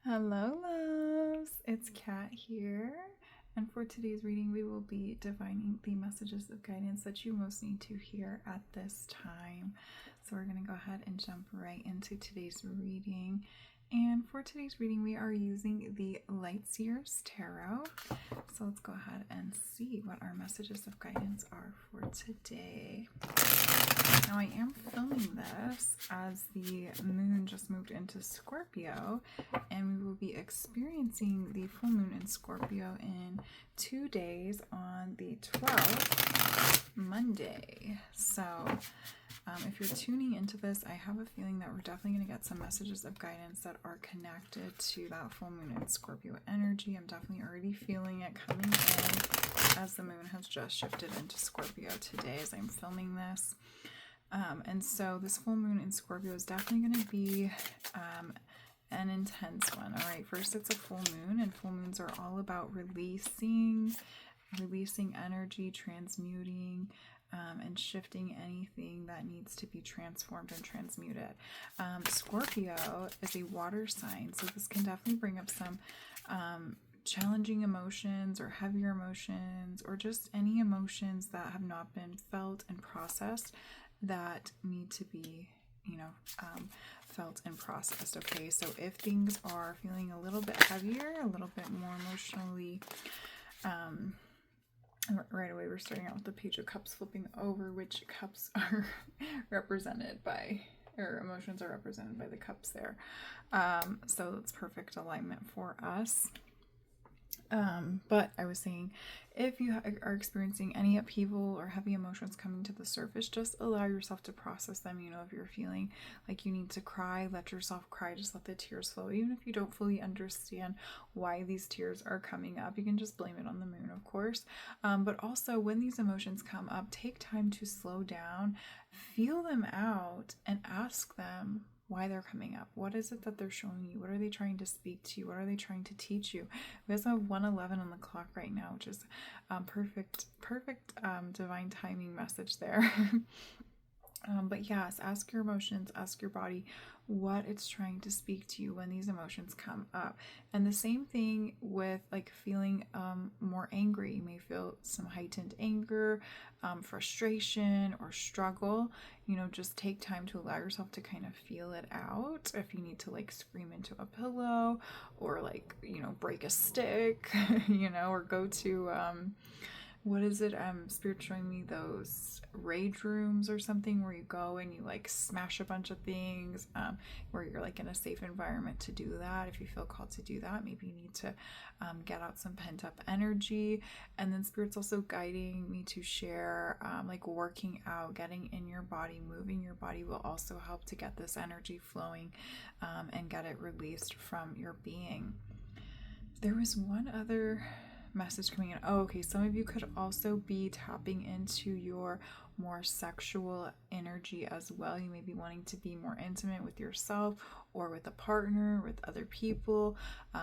Hello, loves. It's Kat here. And for today's reading, we will be divining the messages of guidance that you most need to hear at this time. So, we're going to go ahead and jump right into today's reading. And for today's reading, we are using the Lightseers Tarot. So, let's go ahead and see what our messages of guidance are for today. Now, I am filming this as the moon just moved into Scorpio, and we will be experiencing the full moon in Scorpio in 2 days on the 12th, Monday. So, if you're tuning into this, I have a feeling that we're definitely going to get some messages of guidance that are connected to that full moon in Scorpio energy. I'm definitely already feeling it coming in as the moon has just shifted into Scorpio today as I'm filming this. And so this full moon in Scorpio is definitely going to be an intense one. All right, first it's a full moon, and full moons are all about releasing energy, transmuting, and shifting anything that needs to be transformed and transmuted. Scorpio is a water sign, so this can definitely bring up some challenging emotions or heavier emotions, or just any emotions that have not been felt and processed that need to be, felt and processed. Okay, so if things are feeling a little bit heavier, a little bit more emotionally, right away we're starting out with the Page of Cups flipping over, which cups are represented by, or emotions are represented by the cups there. So it's perfect alignment for us. But I was saying, if you are experiencing any upheaval or heavy emotions coming to the surface, just allow yourself to process them. If you're feeling like you need to cry, let yourself cry. Just let the tears flow. Even if you don't fully understand why these tears are coming up, you can just blame it on the moon, of course. But also, when these emotions come up, take time to slow down, feel them out, and ask them why they're coming up. What is it that they're showing you? What are they trying to speak to you? What are they trying to teach you? We also have 1:11 on the clock right now, which is perfect divine timing message there. But yes, ask your emotions, ask your body what it's trying to speak to you when these emotions come up. And the same thing with like feeling more angry. You may feel some heightened anger, frustration, or struggle. Just take time to allow yourself to kind of feel it out. If you need to like scream into a pillow, or like, break a stick, or go to what is it? Spirit showing me those rage rooms or something where you go and you like smash a bunch of things, where you're like in a safe environment to do that. If you feel called to do that, maybe you need to get out some pent up energy. And then Spirit's also guiding me to share like working out, getting in your body, moving your body will also help to get this energy flowing and get it released from your being. There was one other message coming in. Oh, okay. Some of you could also be tapping into your more sexual energy as well. You may be wanting to be more intimate with yourself or with a partner, with other people.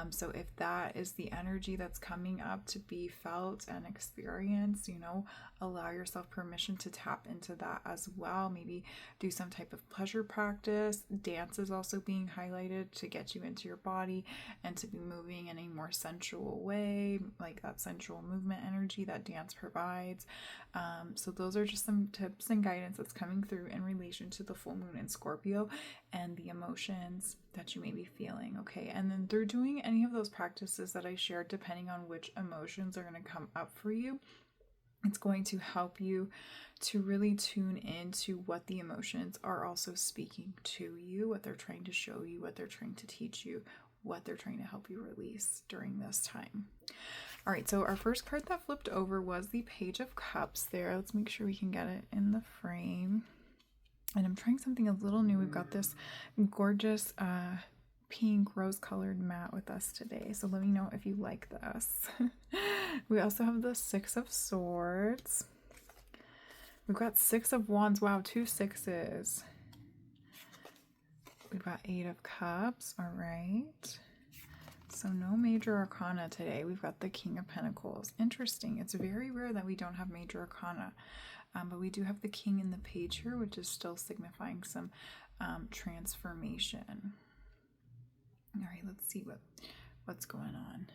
So if that is the energy that's coming up to be felt and experienced, allow yourself permission to tap into that as well. Maybe do some type of pleasure practice. Dance is also being highlighted to get you into your body and to be moving in a more sensual way, like that sensual movement energy that dance provides. So those are just some tips and guidance that's coming through in relation to the full moon in Scorpio and the emotions that you may be feeling. Okay, and then through doing any of those practices that I shared, depending on which emotions are going to come up for you, it's going to help you to really tune into what the emotions are also speaking to you, what they're trying to show you, what they're trying to teach you, what they're trying to help you release during this time. All right, so our first card that flipped over was the Page of Cups there. Let's make sure we can get it in the frame. And I'm trying something a little new. We've got this gorgeous pink rose-colored mat with us today. So let me know if you like this. We also have the Six of Swords. We've got Six of Wands. Wow, 2 sixes. We've got Eight of Cups. All right. So no major arcana today. We've got the King of Pentacles. Interesting. It's very rare that we don't have major arcana. But we do have the King in the Page here, which is still signifying some transformation. All right, let's see what's going on.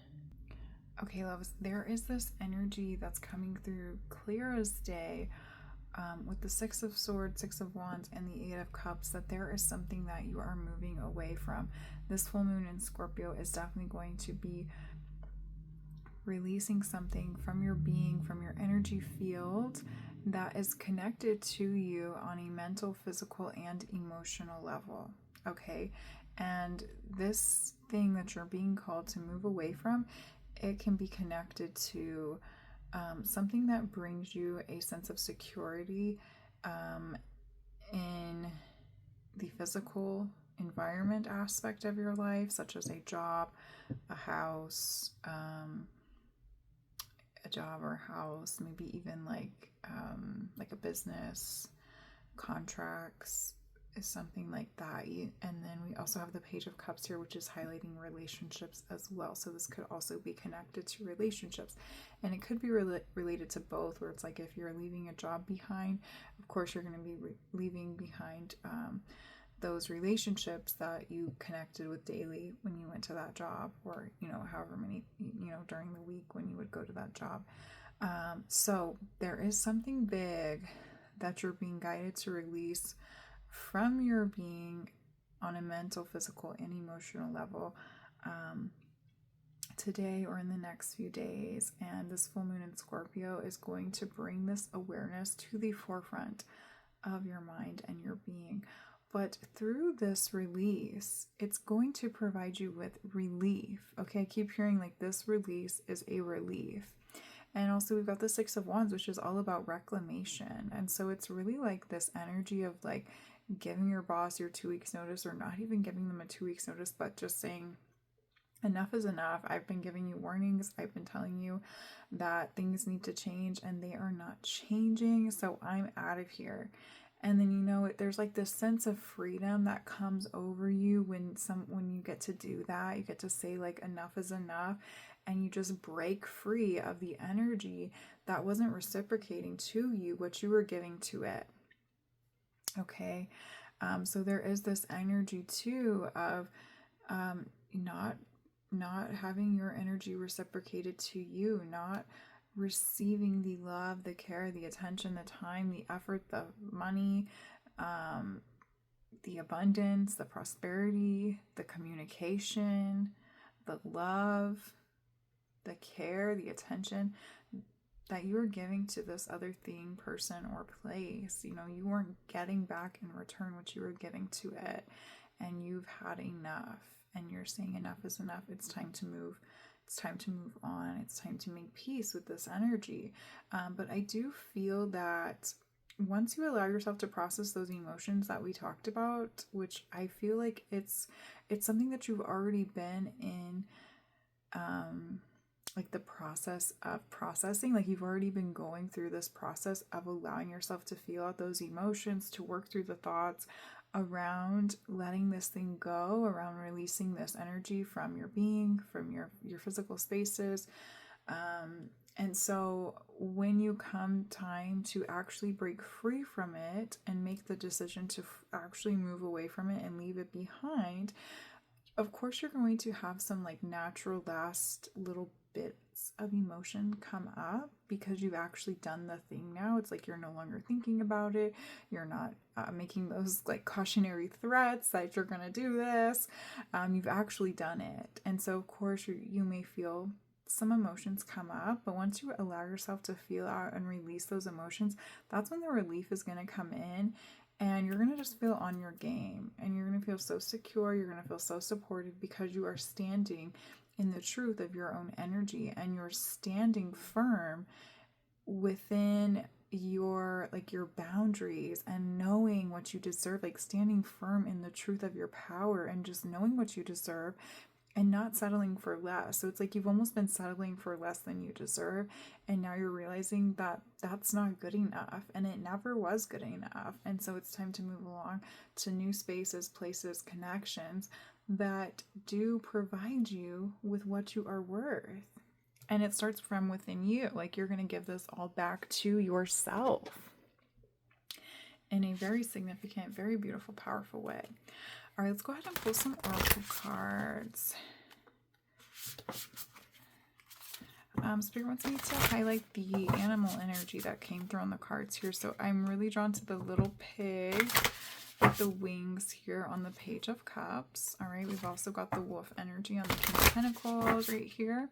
Okay, loves, there is this energy that's coming through clear as day, with the Six of Swords, Six of Wands, and the Eight of Cups, that there is something that you are moving away from. This full moon in Scorpio is definitely going to be releasing something from your being, from your energy field, that is connected to you on a mental, physical, and emotional level. Okay, and this thing that you're being called to move away from, it can be connected to something that brings you a sense of security in the physical environment aspect of your life, such as a job, a house, maybe even like a business, contracts, is something like that. And then we also have the Page of Cups here, which is highlighting relationships as well. So this could also be connected to relationships, and it could be related to both, where it's like if you're leaving a job behind, of course you're going to be leaving behind those relationships that you connected with daily when you went to that job, or however many during the week when you would go to that job. So there is something big that you're being guided to release from your being on a mental, physical, and emotional level today or in the next few days. And this full moon in Scorpio is going to bring this awareness to the forefront of your mind and your being. But through this release, it's going to provide you with relief. Okay, I keep hearing like this release is a relief. And also we've got the Six of Wands, which is all about reclamation. And so it's really like this energy of like giving your boss your 2 weeks notice, or not even giving them a 2 weeks notice, but just saying enough is enough. I've been giving you warnings. I've been telling you that things need to change and they are not changing. So I'm out of here. And then there's like this sense of freedom that comes over you when you get to do that. You get to say like enough is enough, and you just break free of the energy that wasn't reciprocating to you what you were giving to it. Okay, so there is this energy too of not having your energy reciprocated to you, not receiving the love, the care, the attention, the time, the effort, the money, the abundance, the prosperity, the communication, the love, the care, the attention that you were giving to this other thing, person, or place. You weren't getting back in return what you were giving to it, and you've had enough, and you're saying enough is enough. It's time to move. It's time to move on. It's time to make peace with this energy. But I do feel that once you allow yourself to process those emotions that we talked about, which I feel like it's something that you've already been in, like the process of processing, like you've already been going through this process of allowing yourself to feel out those emotions, to work through the thoughts around letting this thing go, around releasing this energy from your being, from your physical spaces. And so when you come time to actually break free from it and make the decision to actually move away from it and leave it behind, of course you're going to have some like natural last little bits of emotion come up, because you've actually done the thing now. It's like you're no longer thinking about it. You're not making those like cautionary threats that you're going to do this. You've actually done it. And so of course you may feel some emotions come up, but once you allow yourself to feel out and release those emotions, that's when the relief is going to come in. And you're going to just feel on your game, and you're going to feel so secure. You're going to feel so supported, because you are standing in the truth of your own energy, and you're standing firm within your boundaries, and knowing what you deserve, like standing firm in the truth of your power, and just knowing what you deserve and not settling for less. So it's like you've almost been settling for less than you deserve, and now you're realizing that that's not good enough, and it never was good enough. And so it's time to move along to new spaces, places, connections that do provide you with what you are worth. And it starts from within you. Like you're going to give this all back to yourself in a very significant, very beautiful, powerful way. All right, let's go ahead and pull some oracle cards. Spirit wants me to highlight the animal energy that came through on the cards here. So I'm really drawn to the little pig with the wings here on the Page of Cups. All right, we've also got the wolf energy on the King of Pentacles right here.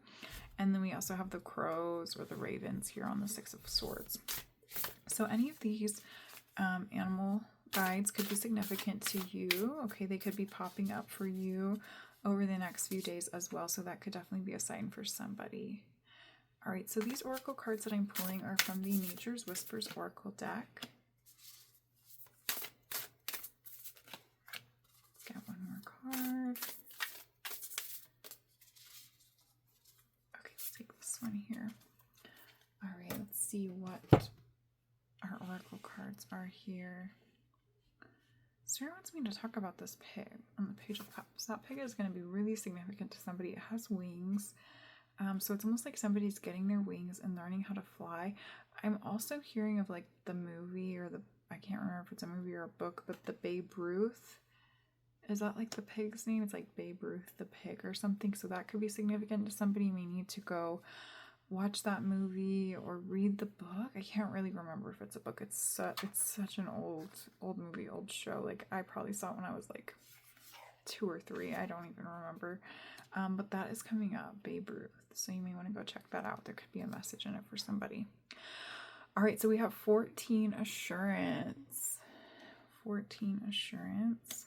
And then we also have the crows or the ravens here on the Six of Swords. So any of these animal guides could be significant to you. Okay, they could be popping up for you over the next few days as well. So that could definitely be a sign for somebody. All right, so these oracle cards that I'm pulling are from the Nature's Whispers Oracle deck. Let's get one more card. Okay, let's take this one here. All right, let's see what our oracle cards are here. Spirit wants me to talk about this pig on the Page of Cups. That pig is going to be really significant to somebody. It has wings. So it's almost like somebody's getting their wings and learning how to fly. I'm also hearing of like the movie or I can't remember if it's a movie or a book, but the Babe Ruth. Is that like the pig's name? It's like Babe Ruth the pig or something. So that could be significant to somebody. You may need to go watch that movie or read the book. I can't really remember if it's a book. It's such an old movie, old show. Like I probably saw it when I was like 2 or 3. I don't even remember. But that is coming up, Babe Ruth. So you may want to go check that out. There could be a message in it for somebody. All right, so we have 14 assurance. 14 assurance.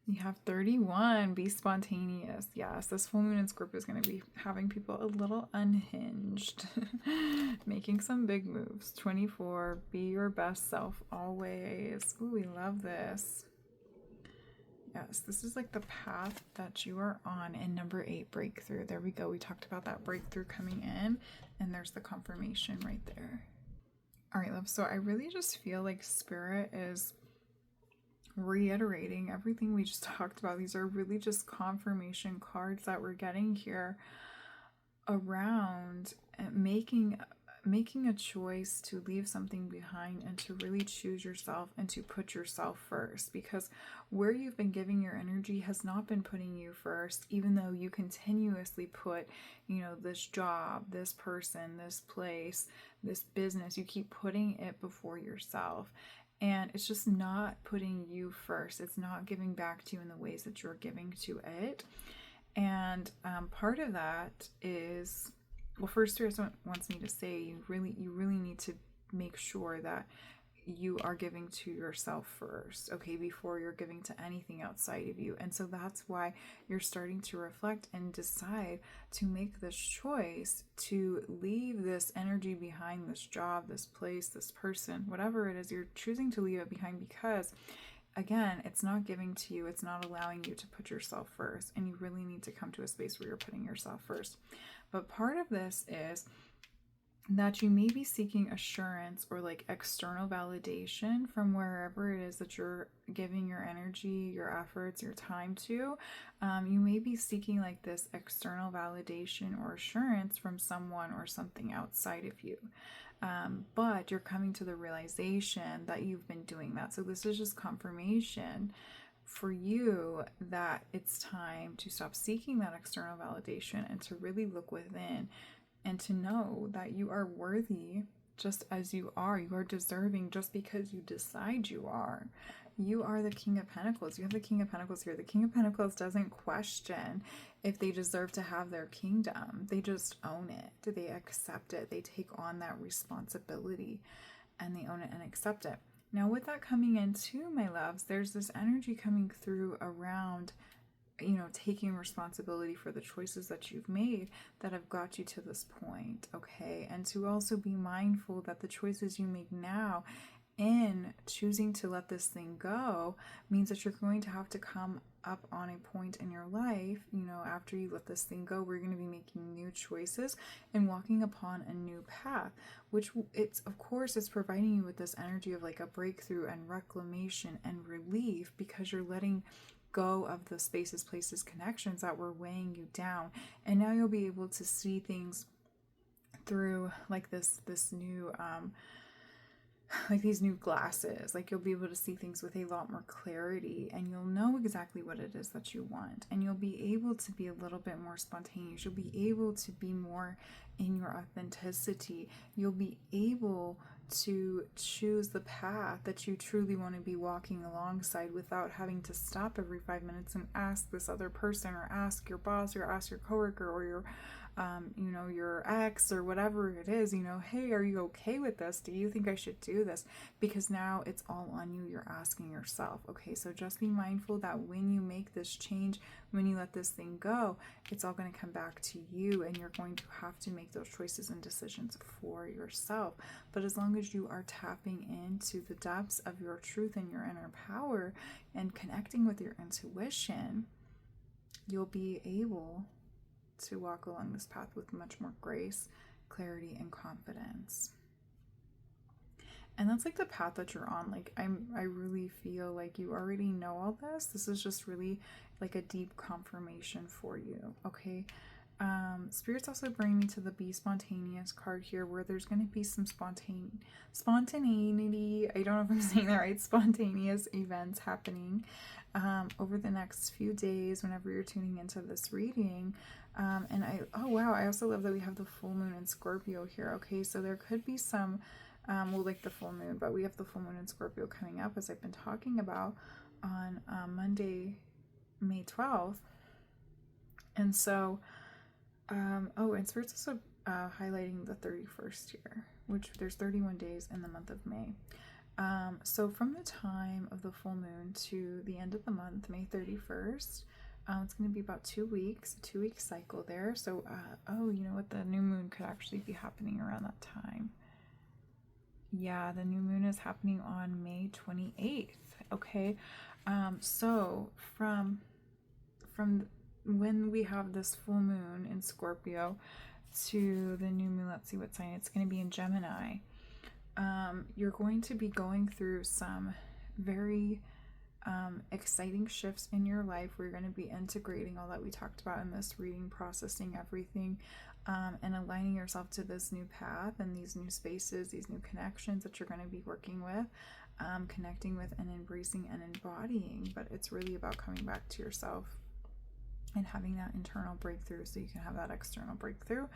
We have 31, be spontaneous. Yes, this full moon in Scorpio is going to be having people a little unhinged, making some big moves. 24, be your best self always. Ooh, we love this. Yes, this is like the path that you are on. And number 8, breakthrough. There we go. We talked about that breakthrough coming in, and there's the confirmation right there. All right, love. So I really just feel like Spirit is reiterating everything we just talked about. These are really just confirmation cards that we're getting here around making a choice to leave something behind and to really choose yourself and to put yourself first, because where you've been giving your energy has not been putting you first, even though you continuously put, this job, this person, this place, this business, you keep putting it before yourself. And it's just not putting you first. It's not giving back to you in the ways that you're giving to it. And part of that is, well, first, Spirit wants me to say you really need to make sure that you are giving to yourself first, okay, before you're giving to anything outside of you. And so that's why you're starting to reflect and decide to make this choice to leave this energy behind, this job, this place, this person, whatever it is, you're choosing to leave it behind because, again, it's not giving to you. It's not allowing you to put yourself first. And you really need to come to a space where you're putting yourself first. But part of this is that you may be seeking assurance or like external validation from wherever it is that you're giving your energy, your efforts, your time to. You may be seeking like this external validation or assurance from someone or something outside of you. But you're coming to the realization that you've been doing that. So this is just confirmation for you that it's time to stop seeking that external validation and to really look within and to know that you are worthy just as you are. You are deserving just because you decide you are. You are the King of Pentacles. You have the King of Pentacles here. The King of Pentacles doesn't question if they deserve to have their kingdom. They just own it. They accept it. They take on that responsibility and they own it and accept it. Now, with that coming in too, my loves, there's this energy coming through around taking responsibility for the choices that you've made that have got you to this point, okay? And to also be mindful that the choices you make now in choosing to let this thing go means that you're going to have to come up on a point in your life, after you let this thing go, we're going to be making new choices and walking upon a new path, which it's providing you with this energy of like a breakthrough and reclamation and relief, because you're letting go of the spaces, places, connections that were weighing you down. And now you'll be able to see things through like this new like these new glasses. Like you'll be able to see things with a lot more clarity, and you'll know exactly what it is that you want, and you'll be able to be a little bit more spontaneous. You'll be able to be more in your authenticity. You'll be able to choose the path that you truly want to be walking alongside without having to stop every 5 minutes and ask this other person, or ask your boss, or ask your coworker, or your your ex, or whatever it is, hey, are you okay with this? Do you think I should do this? Because now it's all on you. You're asking yourself. Okay, so just be mindful that when you make this change, when you let this thing go, it's all going to come back to you, and you're going to have to make those choices and decisions for yourself. But as long as you are tapping into the depths of your truth and your inner power and connecting with your intuition, you'll be able to walk along this path with much more grace, clarity, and confidence. And that's like the path that you're on. Like I really feel like you already know all this. This is just really like a deep confirmation for you. Okay. Spirit's also bringing me to the Be Spontaneous card here, where there's going to be some spontaneity. I don't know if I'm saying that right. Spontaneous events happening over the next few days whenever you're tuning into this reading. And I also love that we have the full moon in Scorpio here. Okay, so there could be some, like the full moon, but we have the full moon in Scorpio coming up, as I've been talking about, on Monday, May 12th. And so, and Spirit's also highlighting the 31st here, which there's 31 days in the month of May. So from the time of the full moon to the end of the month, May 31st, it's going to be about 2 weeks, a 2-week cycle there. So, you know what? The new moon could actually be happening around that time. Yeah, the new moon is happening on May 28th. Okay. So from when we have this full moon in Scorpio to the new moon, let's see what sign it's going to be in Gemini. You're going to be going through some very exciting shifts in your life, where you're going to be integrating all that we talked about in this reading, processing everything, and aligning yourself to this new path and these new spaces, these new connections that you're going to be working with, connecting with, and embracing and embodying. But it's really about coming back to yourself and having that internal breakthrough so you can have that external breakthrough.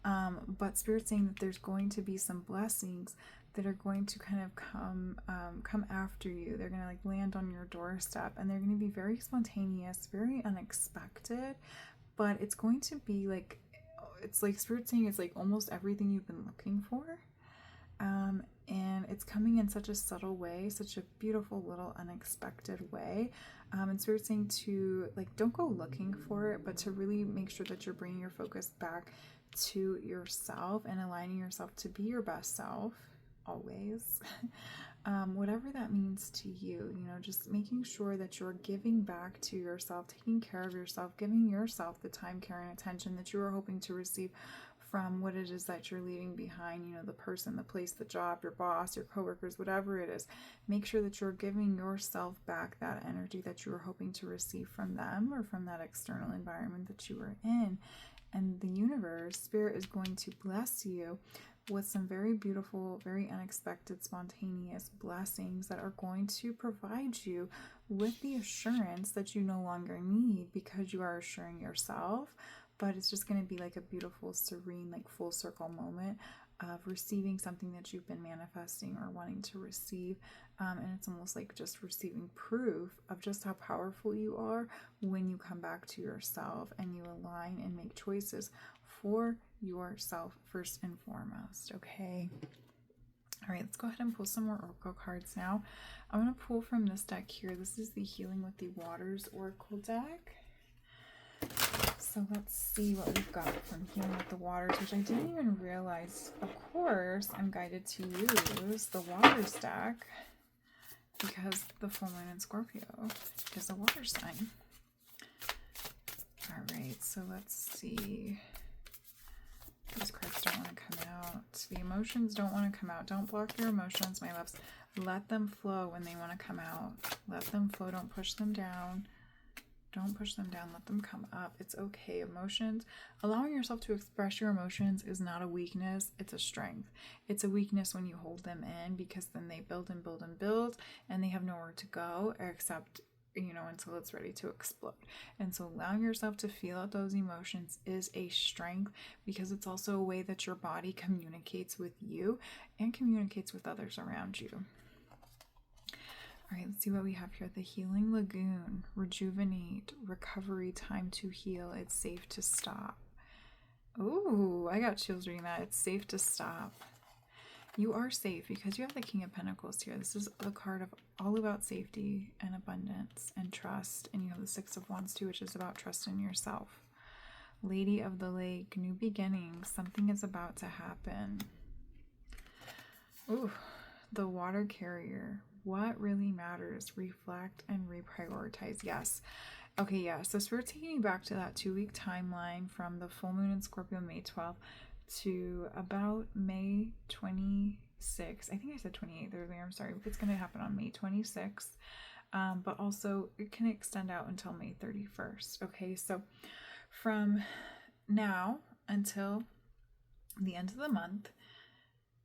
But Spirit's saying that there's going to be some blessings that are going to kind of come after you. They're going to like land on your doorstep, and they're going to be very spontaneous, very unexpected, but it's going to be like, it's like Spirit saying it's like almost everything you've been looking for. And it's coming in such a subtle way, such a beautiful little unexpected way. And Spirit's saying to like, don't go looking for it, but to really make sure that you're bringing your focus back to yourself and aligning yourself to be your best self always. Whatever that means to you, just making sure that you're giving back to yourself, taking care of yourself, giving yourself the time, care, and attention that you are hoping to receive from what it is that you're leaving behind, the person, the place, the job, your boss, your coworkers, whatever it is. Make sure that you're giving yourself back that energy that you were hoping to receive from them or from that external environment that you were in. And the universe, Spirit, is going to bless you with some very beautiful, very unexpected, spontaneous blessings that are going to provide you with the assurance that you no longer need, because you are assuring yourself. But it's just going to be like a beautiful, serene, like full circle moment of receiving something that you've been manifesting or wanting to receive. And it's almost like just receiving proof of just how powerful you are when you come back to yourself and you align and make choices for yourself first and foremost. Okay. All right, let's go ahead and pull some more Oracle cards now. I'm going to pull from this deck here. This is the Healing with the Waters Oracle deck. So let's see what we've got from Healing with the Waters, which I didn't even realize. Of course, I'm guided to use the Waters deck because the full moon in Scorpio is a water sign. All right, so let's see. These cards don't want to come out. The emotions don't want to come out. Don't block your emotions, my loves. Let them flow when they want to come out. Let them flow. Don't push them down. Don't push them down. Let them come up. It's okay. Emotions, allowing yourself to express your emotions is not a weakness. It's a strength. It's a weakness when you hold them in, because then they build and build and build, and they have nowhere to go except, until it's ready to explode. And so allowing yourself to feel out those emotions is a strength, because it's also a way that your body communicates with you and communicates with others around you. All right, let's see what we have here. The Healing Lagoon. Rejuvenate. Recovery. Time to heal. It's safe to stop. Ooh, I got chills reading that. It's safe to stop. You are safe because you have the King of Pentacles here. This is the card of all about safety and abundance and trust. And you have the Six of Wands too, which is about trust in yourself. Lady of the Lake. New beginnings. Something is about to happen. Ooh, the Water Carrier. What really matters? Reflect and reprioritize. Yes. Okay, yeah. So we're taking you back to that 2-week timeline from the full moon in Scorpio, May 12th, to about May 26th. I think I said 28th earlier. I'm sorry. It's going to happen on May 26th. But also it can extend out until May 31st. Okay, so from now until the end of the month,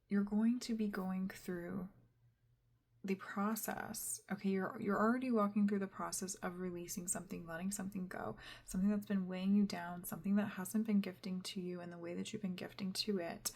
you're going to be going through the process. Okay, you're already walking through the process of releasing something, letting something go, something that's been weighing you down, something that hasn't been gifting to you in the way that you've been gifting to it.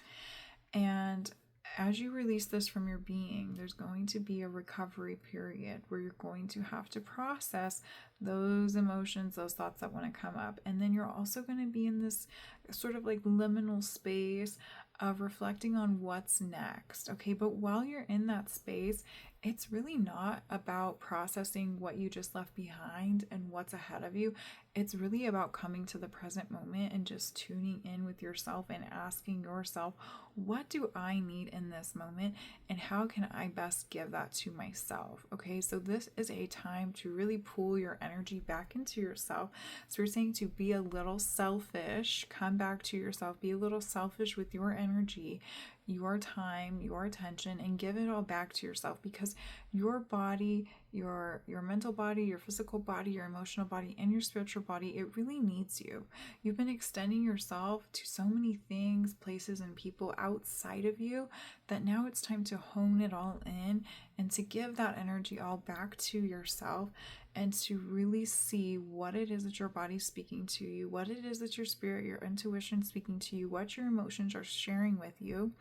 And as you release this from your being, there's going to be a recovery period where you're going to have to process those emotions, those thoughts that want to come up. And then you're also going to be in this sort of like liminal space of reflecting on what's next. Okay, but while you're in that space, it's really not about processing what you just left behind and what's ahead of you. It's really about coming to the present moment and just tuning in with yourself and asking yourself, what do I need in this moment and how can I best give that to myself? Okay, so this is a time to really pull your energy back into yourself. So we're saying to be a little selfish, come back to yourself, be a little selfish with your energy, your time, your attention, and give it all back to yourself, because your body, your mental body, your physical body, your emotional body, and your spiritual body, it really needs you. You've been extending yourself to so many things, places, and people outside of you that now it's time to hone it all in and to give that energy all back to yourself and to really see what it is that your body's speaking to you, what it is that your spirit, your intuition speaking to you, what your emotions are sharing with you,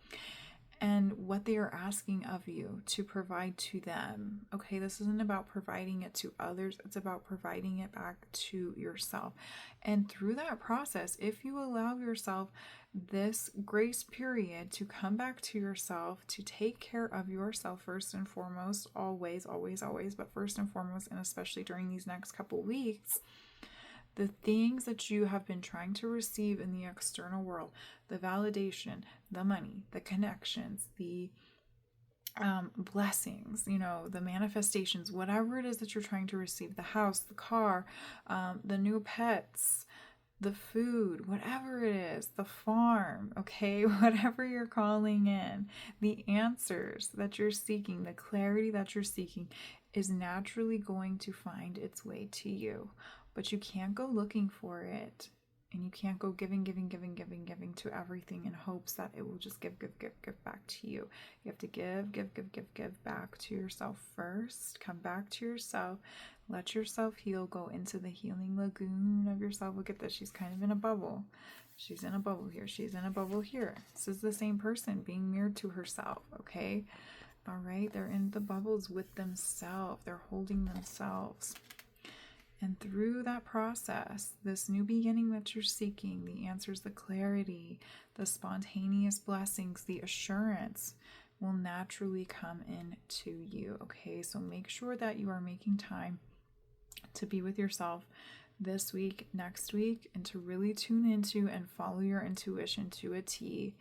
and what they are asking of you to provide to them. Okay, this isn't about providing it to others, it's about providing it back to yourself. And through that process, if you allow yourself this grace period to come back to yourself, to take care of yourself first and foremost, always, always, always, but first and foremost, and especially during these next couple weeks, the things that you have been trying to receive in the external world, the validation, the money, the connections, the blessings, the manifestations, whatever it is that you're trying to receive, the house, the car, the new pets, the food, whatever it is, the farm, okay, whatever you're calling in, the answers that you're seeking, the clarity that you're seeking is naturally going to find its way to you. But you can't go looking for it, and you can't go giving to everything in hopes that it will just give back to you. You have to give back to yourself first. Come back to yourself. Let yourself heal. Go into the healing lagoon of yourself. Look at this. She's kind of in a bubble. She's in a bubble here. She's in a bubble here. This is the same person being mirrored to herself, okay? All right? They're in the bubbles with themselves. They're holding themselves. And through that process, this new beginning that you're seeking, the answers, the clarity, the spontaneous blessings, the assurance will naturally come in to you, okay? So make sure that you are making time to be with yourself this week, next week, and to really tune into and follow your intuition to a T.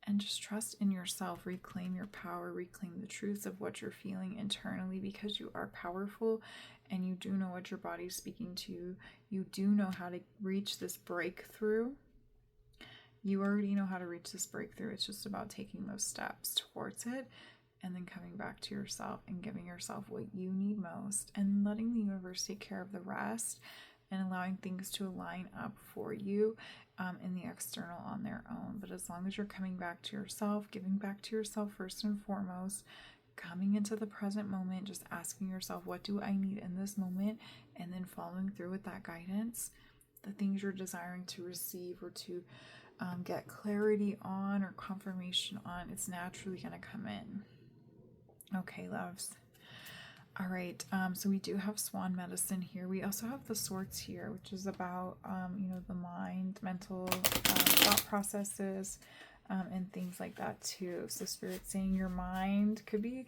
And just trust in yourself, reclaim your power, reclaim the truths of what you're feeling internally, because you are powerful and you do know what your body's speaking to you. You do know how to reach this breakthrough. You already know how to reach this breakthrough. It's just about taking those steps towards it and then coming back to yourself and giving yourself what you need most and letting the universe take care of the rest. and allowing things to line up for you in the external on their own. But as long as you're coming back to yourself, giving back to yourself first and foremost, coming into the present moment, just asking yourself, what do I need in this moment? And then following through with that guidance, the things you're desiring to receive or to get clarity on or confirmation on, it's naturally going to come in. Okay, loves. All right, so we do have swan medicine here. We also have the swords here, which is about, the mind, mental thought processes, and things like that too. So Spirit saying your mind could be,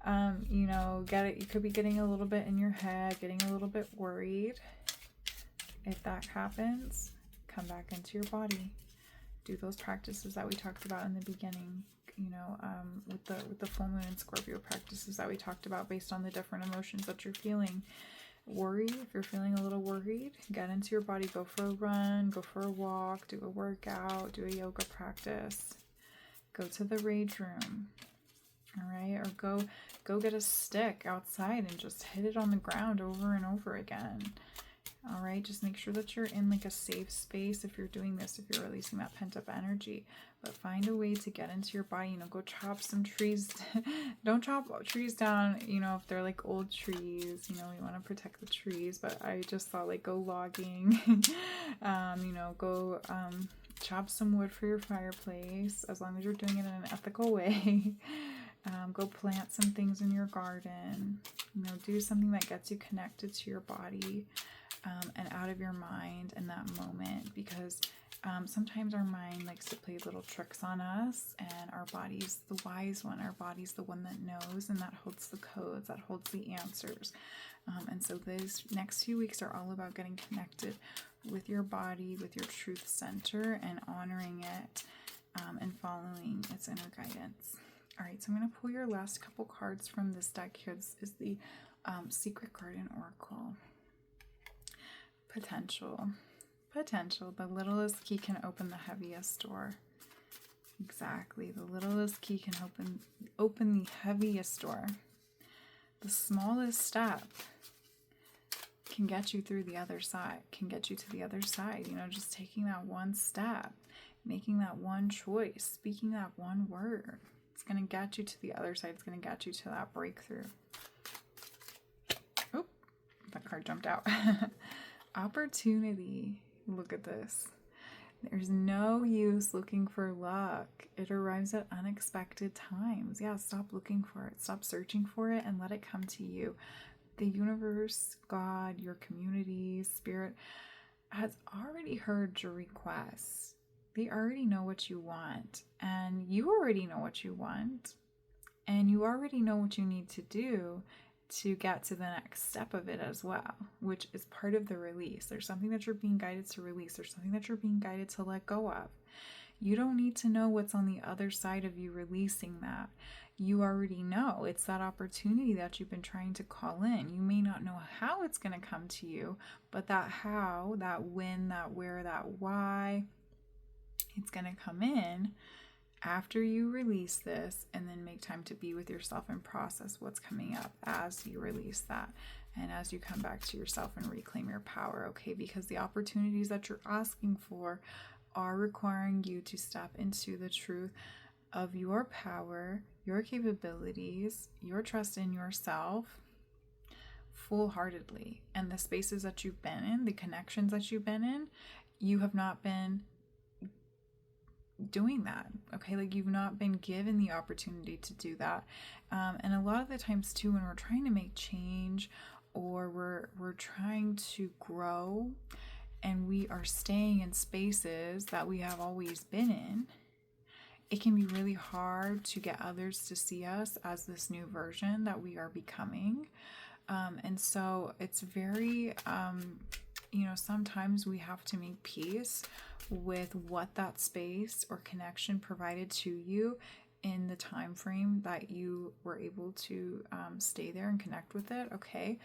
you could be getting a little bit in your head, getting a little bit worried. If that happens, come back into your body. Do those practices that we talked about in the beginning. With the full moon and Scorpio practices that we talked about based on the different emotions that you're feeling. Worry, if you're feeling a little worried, get into your body, go for a run, go for a walk, do a workout, do a yoga practice, go to the rage room, all right? Or go get a stick outside and just hit it on the ground over and over again. All right, just make sure that you're in like a safe space if you're doing this, if you're releasing that pent-up energy. But find a way to get into your body, go chop some trees. Don't chop trees down, if they're like old trees, we want to protect the trees. But I just thought like go logging, go chop some wood for your fireplace, as long as you're doing it in an ethical way. Go plant some things in your garden, do something that gets you connected to your body. And out of your mind in that moment, because sometimes our mind likes to play little tricks on us, and our body's the wise one. Our body's the one that knows and that holds the codes, that holds the answers. And so these next few weeks are all about getting connected with your body, with your truth center, and honoring it and following its inner guidance. All right, so I'm going to pull your last couple cards from this deck here. This is the Secret Garden Oracle. Potential. The littlest key can open the heaviest door. Exactly. The littlest key can open the heaviest door. The smallest step can get you through the other side, can get you to the other side. Just taking that one step, making that one choice, speaking that one word. It's going to get you to the other side. It's going to get you to that breakthrough. Oh, that card jumped out. Opportunity. Look at this. There's no use looking for luck. It arrives at unexpected times. Yeah, stop looking for it. Stop searching for it and let it come to you. The universe, God, your community, Spirit has already heard your requests. They already know what you want, and you already know what you want, and you already know what you need to do to get to the next step of it as well, which is part of the release. There's something that you're being guided to release. There's something that you're being guided to let go of. You don't need to know what's on the other side of you releasing that. You already know. It's that opportunity that you've been trying to call in. You may not know how it's going to come to you, but that how, that when, that where, that why, it's going to come in after you release this, and then make time to be with yourself and process what's coming up as you release that and as you come back to yourself and reclaim your power, okay? Because the opportunities that you're asking for are requiring you to step into the truth of your power, your capabilities, your trust in yourself full-heartedly. And the spaces that you've been in, the connections that you've been in, you have not been doing that, okay? Like, you've not been given the opportunity to do that. And a lot of the times too, when we're trying to make change, or we're trying to grow, and we are staying in spaces that we have always been in, it can be really hard to get others to see us as this new version that we are becoming. And so it's very, sometimes we have to make peace with what that space or connection provided to you in the time frame that you were able to stay there and connect with it, okay?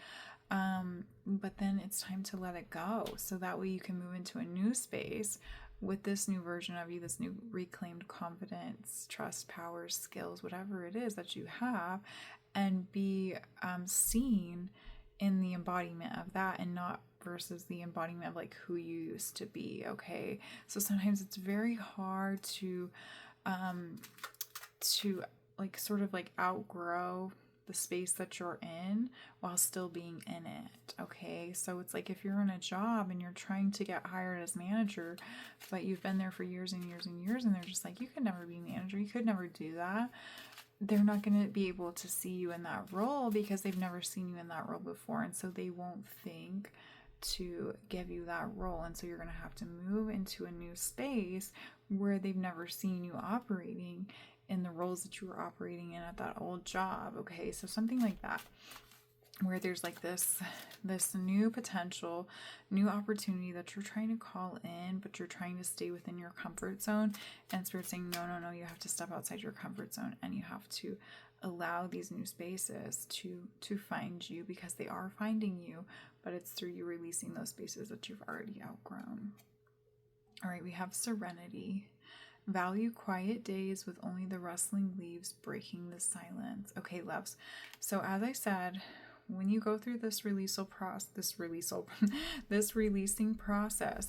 But then it's time to let it go, so that way you can move into a new space with this new version of you, this new reclaimed confidence, trust, power, skills, whatever it is that you have, and be seen in the embodiment of that, and not versus the embodiment of like who you used to be. Okay, so sometimes it's very hard to like sort of like outgrow the space that you're in while still being in it. Okay, so it's like if you're in a job and you're trying to get hired as manager, but you've been there for years and years and years, and they're just like, you could never be manager, you could never do that. They're not going to be able to see you in that role because they've never seen you in that role before, and so they won't think to give you that role. And so you're going to have to move into a new space where they've never seen you operating in the roles that you were operating in at that old job. Okay, so something like that, where there's like this new potential, new opportunity that you're trying to call in, but you're trying to stay within your comfort zone, and Spirit's saying no, you have to step outside your comfort zone, and you have to allow these new spaces to find you, because they are finding you, but it's through you releasing those spaces that you've already outgrown. All right, we have serenity. Value quiet days with only the rustling leaves breaking the silence. Okay, loves. So as I said, when you go through this releasing process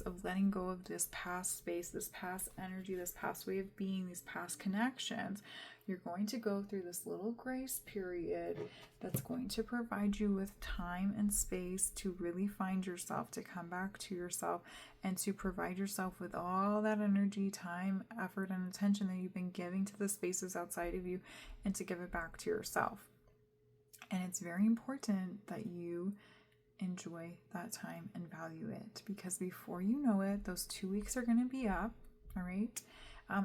of letting go of this past space, this past energy, this past way of being, these past connections, you're going to go through this little grace period that's going to provide you with time and space to really find yourself, to come back to yourself, and to provide yourself with all that energy, time, effort, and attention that you've been giving to the spaces outside of you, and to give it back to yourself. And it's very important that you enjoy that time and value it, because before you know it, those 2 weeks are going to be up. All right.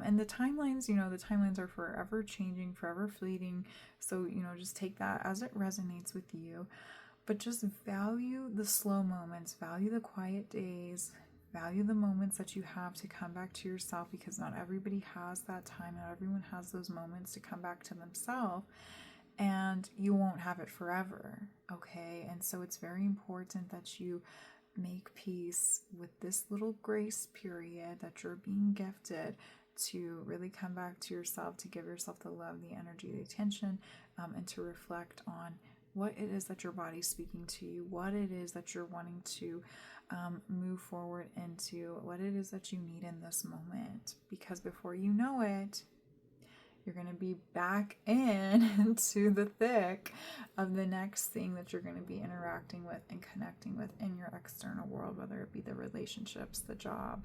And the timelines, the timelines are forever changing, forever fleeting. So, just take that as it resonates with you, but just value the slow moments, value the quiet days, value the moments that you have to come back to yourself, because not everybody has that time. Not everyone has those moments to come back to themselves, and you won't have it forever. Okay. And so it's very important that you make peace with this little grace period that you're being gifted, to really come back to yourself, to give yourself the love, the energy, the attention, and to reflect on what it is that your body's speaking to you, what it is that you're wanting to move forward into, what it is that you need in this moment. Because before you know it, you're going to be back into the thick of the next thing that you're going to be interacting with and connecting with in your external world, whether it be the relationships, the job,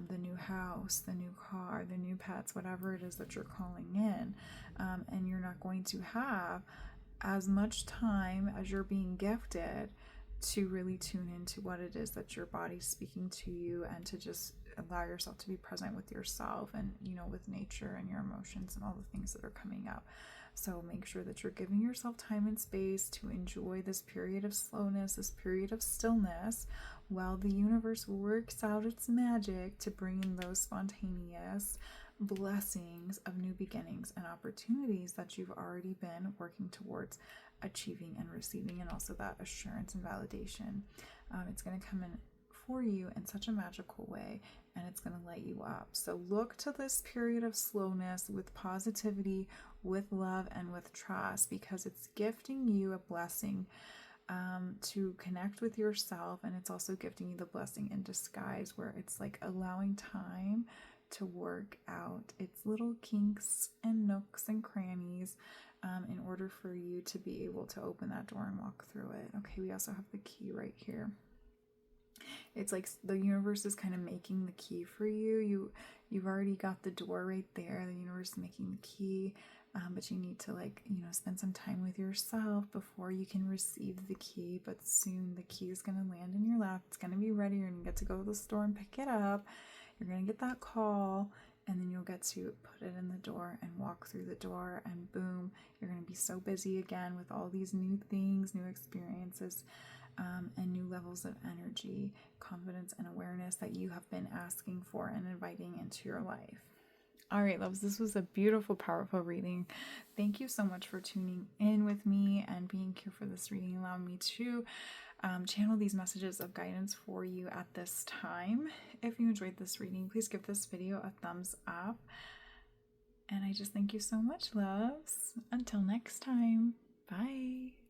the new house, the new car, the new pets, whatever it is that you're calling in. And you're not going to have as much time as you're being gifted to really tune into what it is that your body's speaking to you, and to just allow yourself to be present with yourself and, with nature and your emotions and all the things that are coming up. So make sure that you're giving yourself time and space to enjoy this period of slowness, this period of stillness, while the universe works out its magic to bring in those spontaneous blessings of new beginnings and opportunities that you've already been working towards achieving and receiving, and also that assurance and validation. It's going to come in for you in such a magical way, and it's going to light you up. So look to this period of slowness with positivity, with love, and with trust, because it's gifting you a blessing to connect with yourself, and it's also gifting you the blessing in disguise, where it's like allowing time to work out its little kinks and nooks and crannies in order for you to be able to open that door and walk through it. Okay, we also have the key right here. It's like the universe is kind of making the key for you. You've already got the door right there. The universe is making the key, but you need to spend some time with yourself before you can receive the key. But soon the key is going to land in your lap. It's going to be ready. You're going to get to go to the store and pick it up. You're going to get that call, and then you'll get to put it in the door and walk through the door, and boom, you're going to be so busy again with all these new things, new experiences, and new levels of energy, confidence, and awareness that you have been asking for and inviting into your life. All right, loves, this was a beautiful, powerful reading. Thank you so much for tuning in with me and being here for this reading, allowing me to channel these messages of guidance for you at this time. If you enjoyed this reading, please give this video a thumbs up. And I just thank you so much, loves. Until next time, bye.